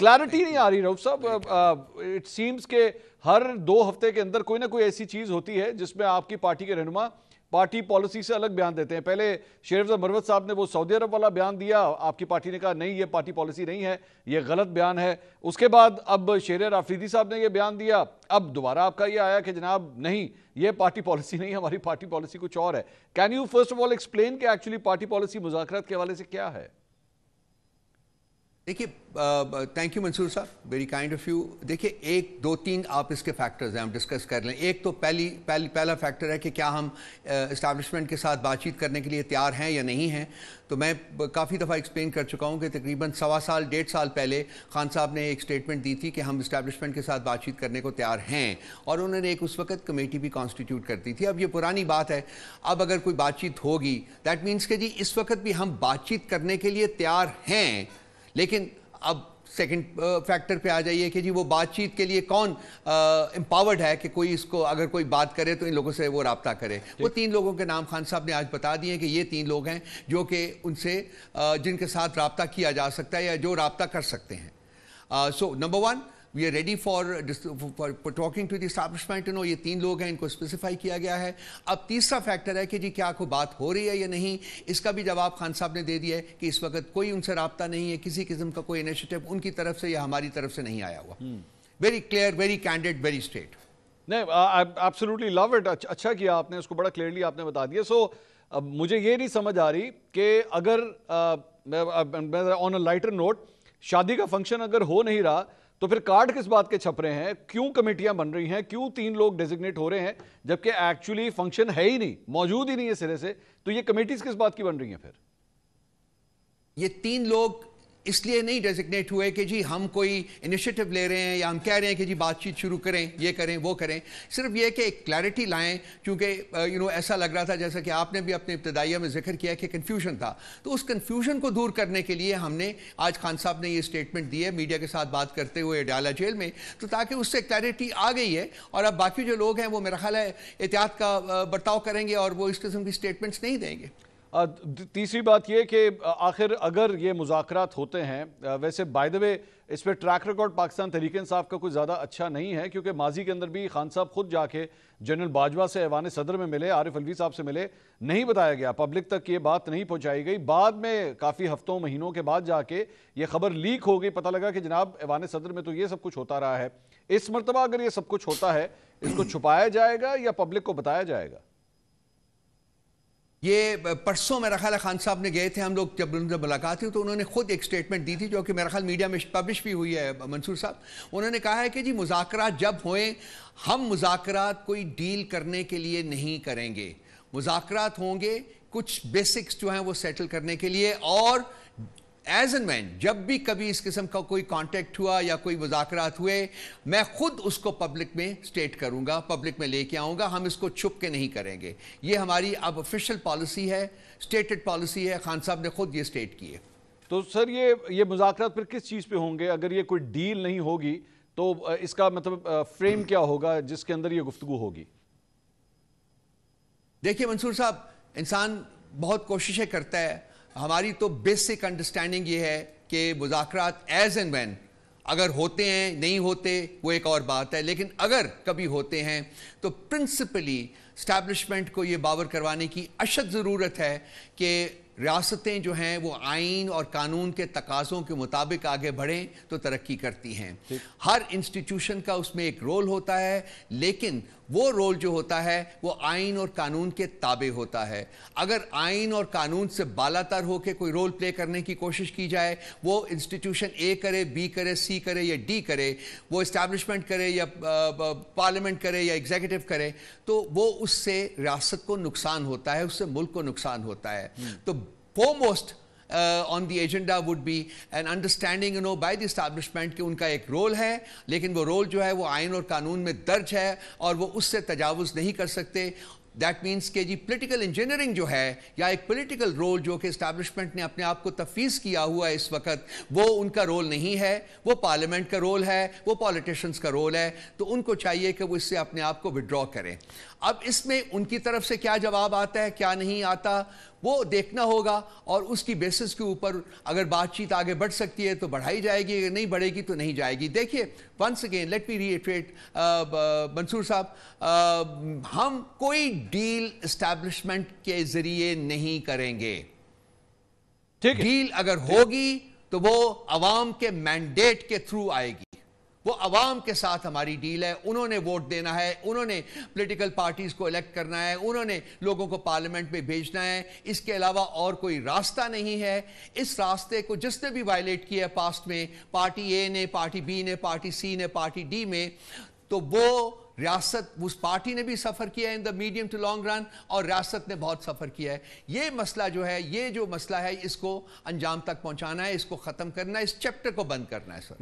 Clarity नहीं आ रही रऊफ साहब। इट सीम्स के हर 2 हफ्ते के अंदर कोई ना कोई ऐसी चीज होती है जिसमें आपकी पार्टी के रहनुमा पार्टी पॉलिसी से अलग बयान देते हैं। पहले शेर अफजल मरवत साहब ने वो सऊदी अरब वाला बयान दिया, आपकी पार्टी ने कहा नहीं ये पार्टी पॉलिसी नहीं है, ये गलत बयान है। उसके बाद अब शेर आफरीदी साहब ने ये बयान दिया, अब दोबारा आपका ये आया कि जनाब नहीं ये पार्टी पॉलिसी नहीं, हमारी पार्टी पॉलिसी कुछ और है। Can you first of all explain कि एक्चुअली पार्टी पॉलिसी मुज़ाकरात के हवाले से क्या है? देखिए, थैंक यू मंसूर साहब, वेरी काइंड ऑफ यू। देखिए, 1 2 3 आप इसके फैक्टर्स हैं, हम डिस्कस कर लें। एक तो पहला फैक्टर है कि क्या हम इस्टेब्लिशमेंट के साथ बातचीत करने के लिए तैयार हैं या नहीं हैं। तो मैं काफ़ी दफ़ा एक्सप्लेन कर चुका हूँ कि तकरीबन 1.25 साल पहले खान साहब ने एक स्टेटमेंट दी थी कि हम इस्टेब्लिशमेंट के साथ बातचीत करने को तैयार हैं, और उन्होंने एक उस वक्त कमेटी भी कॉन्स्टिट्यूट कर दी थी। अब ये पुरानी बात है, अब अगर कोई बातचीत होगी दैट मीन्स कि जी इस वक्त भी हम बातचीत करने के लिए तैयार हैं, लेकिन अब सेकंड फैक्टर पे आ जाइए कि जी वो बातचीत के लिए कौन एम्पावर्ड है कि कोई इसको अगर कोई बात करे तो इन लोगों से वो राब्ता करे। वो 3 लोगों के नाम खान साहब ने आज बता दिए कि ये 3 लोग हैं जो कि उनसे जिनके साथ राब्ता किया जा सकता है या जो राब्ता कर सकते हैं। So number 1, we are ready for talking to the establishment. ये 3 लोग हैं, इनको स्पेसिफाई किया गया है। अब तीसरा फैक्टर है कि जी क्या कोई बात हो रही है या नहीं, इसका भी जवाब खान साहब ने दे दिया है कि इस वक्त कोई उनसे राब्ता नहीं है, किसी किस्म का कोई इनिशिएटिव उनकी तरफ से या हमारी तरफ से नहीं आया हुआ। Very clear, very candid, very straight. नहीं, आई एब्सोल्युटली लव इट। अच्छा किया आपने, उसको बड़ा क्लियरली आपने बता दिया। सो अब मुझे ये नहीं समझ आ रही कि अगर ऑन अ लाइटर नोट शादी का फंक्शन अगर हो नहीं रहा तो फिर कार्ड किस बात के छप रहे हैं, क्यों कमेटियां बन रही हैं, क्यों 3 लोग डेजिग्नेट हो रहे हैं जबकि एक्चुअली फंक्शन है ही नहीं, मौजूद ही नहीं है सिरे से। तो ये कमेटीज किस बात की बन रही हैं फिर? ये 3 लोग इसलिए नहीं डेजिग्नेट हुए कि जी हम कोई इनिशिएटिव ले रहे हैं या हम कह रहे हैं कि जी बातचीत शुरू करें, ये करें वो करें। सिर्फ ये कि एक क्लैरिटी लाएं, क्योंकि ऐसा लग रहा था जैसा कि आपने भी अपने इब्तदाइया में जिक्र किया कि कन्फ्यूजन था। तो उस कन्फ्यूजन को दूर करने के लिए हमने आज खान साहब ने ये स्टेटमेंट दी है मीडिया के साथ बात करते हुए डाला जेल में, तो ताकि उससे क्लैरिटी आ गई है। और अब बाकी जो लोग हैं वो मेरा ख्याल है एहतियात का बर्ताव करेंगे और वो इस किस्म की स्टेटमेंट्स नहीं देंगे। तीसरी बात यह कि आखिर अगर ये मुज़ाकरात होते हैं, वैसे बाय द वे इस पर ट्रैक रिकॉर्ड पाकिस्तान तहरीक इंसाफ का कोई ज़्यादा अच्छा नहीं है, क्योंकि माजी के अंदर भी खान साहब खुद जाके जनरल बाजवा से ऐवान सदर में मिले, आरिफ अलवी साहब से मिले, नहीं बताया गया, पब्लिक तक ये बात नहीं पहुंचाई गई। बाद में काफ़ी हफ्तों महीनों के बाद जाके ये खबर लीक हो गई, पता लगा कि जनाब ऐवान सदर में तो ये सब कुछ होता रहा है। इस मरतबा अगर ये सब कुछ होता है, इसको छुपाया जाएगा या पब्लिक को बताया जाएगा? ये परसों मेरा ख्याल खान साहब ने गए थे, हम लोग जब उनसे मुलाकात हुई तो उन्होंने खुद एक स्टेटमेंट दी थी जो कि मेरा ख्याल मीडिया में पब्लिश भी हुई है। मंसूर साहब, उन्होंने कहा है कि जी मुज़ाकरात जब होएं, हम मुज़ाकरात कोई डील करने के लिए नहीं करेंगे, मुज़ाकरात होंगे कुछ बेसिक्स जो हैं वो सेटल करने के लिए, और एज एंड व्हेन जब भी कभी इस किस्म का कोई कांटेक्ट हुआ या कोई मुज़ाकरात हुए, मैं खुद उसको पब्लिक में स्टेट करूंगा, पब्लिक में लेके आऊंगा, हम इसको छुप के नहीं करेंगे। ये हमारी अब ऑफिशियल पॉलिसी है, स्टेटेड पॉलिसी है, खान साहब ने खुद ये स्टेट की है। तो सर ये मुज़ाकरात फिर किस चीज़ पे होंगे? अगर ये कोई डील नहीं होगी तो इसका मतलब फ्रेम क्या होगा जिसके अंदर ये गुफ्तगू होगी? देखिए मंसूर साहब, इंसान बहुत कोशिशें करता है। हमारी तो बेसिक अंडरस्टैंडिंग ये है कि मुज़ाकरात एज एंड व्हेन अगर होते हैं, नहीं होते वो एक और बात है, लेकिन अगर कभी होते हैं तो प्रिंसिपली एस्टैब्लिशमेंट को ये बावर करवाने की अशद ज़रूरत है कि रियासतें जो हैं वो आइन और कानून के तकाज़ों के मुताबिक आगे बढ़ें तो तरक्की करती हैं। हर इंस्टीट्यूशन का उसमें एक रोल होता है, लेकिन वो रोल जो होता है वो आइन और कानून के ताबे होता है। अगर आइन और कानून से बालातर होकर कोई रोल प्ले करने की कोशिश की जाए, वो इंस्टीट्यूशन ए करे, बी करे, सी करे या डी करे, वो इस्टेब्लिशमेंट करे या पार्लियामेंट करे या एग्जीक्यूटिव करे, तो वो उससे रियासत को नुकसान होता है, उससे मुल्क को नुकसान होता है। तो foremost on the agenda would be an understanding by the establishment कि उनका एक रोल है, लेकिन वो रोल जो है वो आइन और कानून में दर्ज है और वो उससे तजावुज़ नहीं कर सकते। दैट मीन्स के जी पोलिटिकल इंजीनियरिंग जो है या एक पोलिटिकल रोल जो कि इस्टेब्लिशमेंट ने अपने आप को तफवीज़ किया हुआ है इस वक्त, वो उनका रोल नहीं है, वो पार्लियामेंट का रोल है, वो पॉलिटिशियंस का रोल है। तो उनको चाहिए कि वो इससे अपने आप को विड्रॉ करें। अब इसमें उनकी तरफ से क्या जवाब आता है, क्या नहीं आता, वो देखना होगा और उसकी बेसिस के ऊपर अगर बातचीत आगे बढ़ सकती है तो बढ़ाई जाएगी, अगर नहीं बढ़ेगी तो नहीं जाएगी। देखिए, once again let me reiterate, Mansoor sahab, हम कोई डील एस्टैब्लिशमेंट के जरिए नहीं करेंगे। ठीक है, डील अगर होगी तो वो अवाम के मैंडेट के थ्रू आएगी, वो अवाम के साथ हमारी डील है। उन्होंने वोट देना है, उन्होंने पॉलिटिकल पार्टीज को इलेक्ट करना है, उन्होंने लोगों को पार्लियामेंट में भेजना है। इसके अलावा और कोई रास्ता नहीं है। इस रास्ते को जिसने भी वायलेट किया है पास्ट में, पार्टी ए ने, पार्टी बी ने, पार्टी सी ने, पार्टी डी में, तो वो रियासत, उस पार्टी ने भी सफ़र किया है in the medium to long run, और रियासत ने बहुत सफ़र किया है। ये मसला जो है, ये जो मसला है, इसको अंजाम तक पहुंचाना है, इसको ख़त्म करना है, इस चैप्टर को बंद करना है सर।